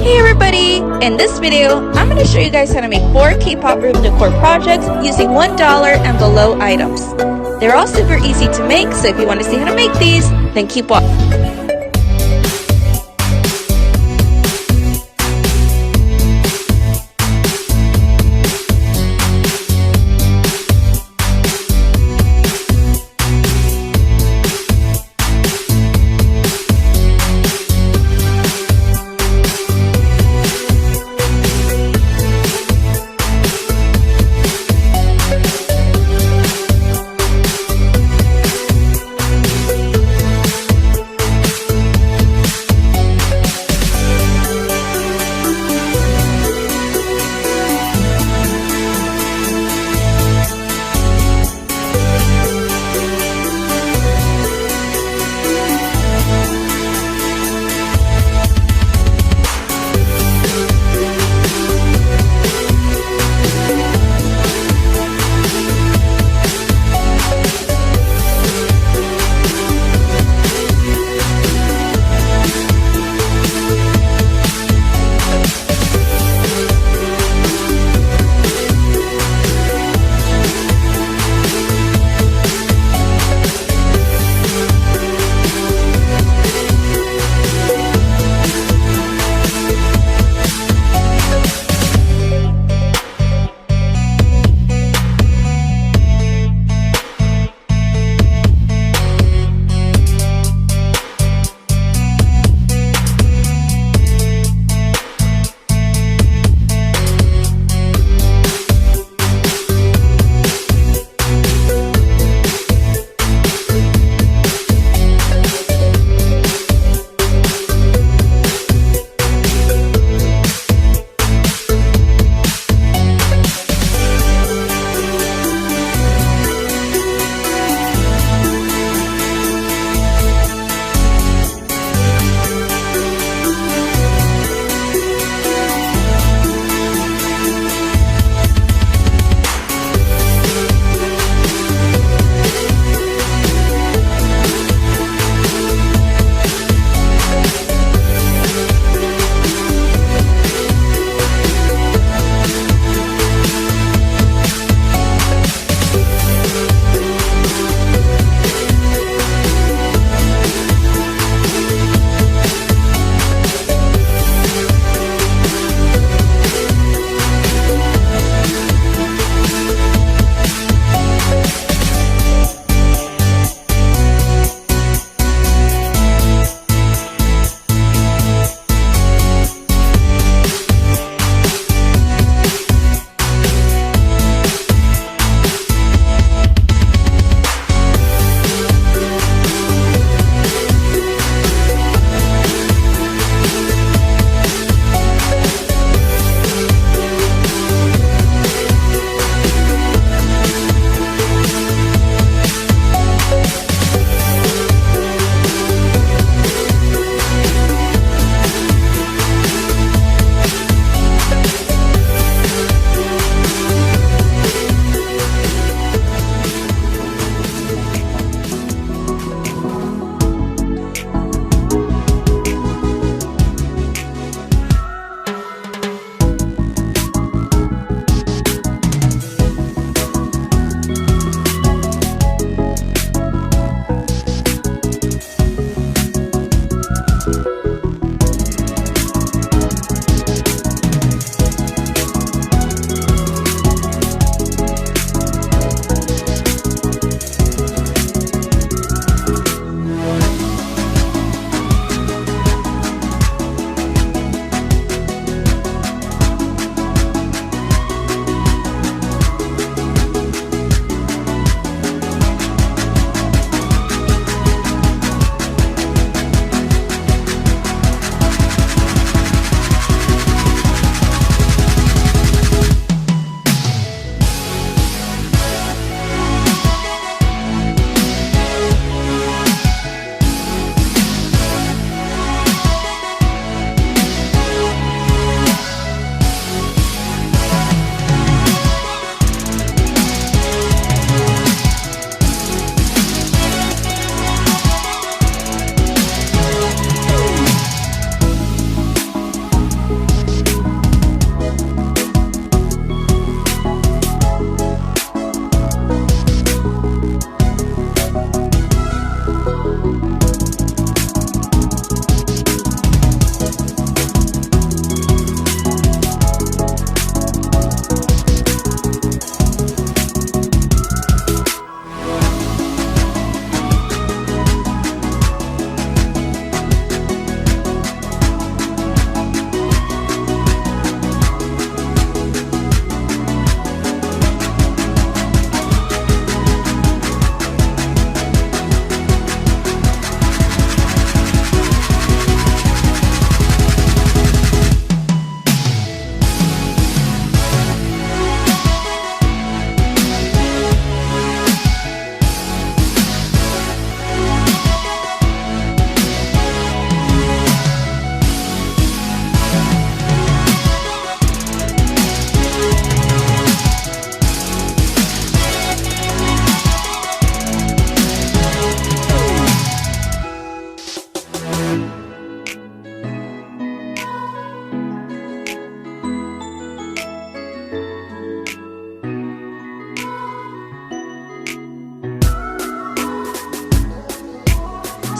Hey everybody! In this video, I'm going to show you guys how to make 4 K-pop room decor projects using $1 and below items. They're all super easy to make, so if you want to see how to make these, then keep watching.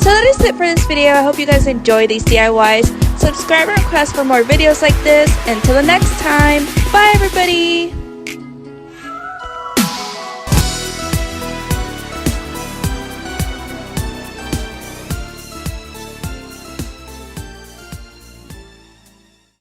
So that is it for this video. I hope you guys enjoy these DIYs. Subscribe and request for more videos like this. Until the next time, bye everybody!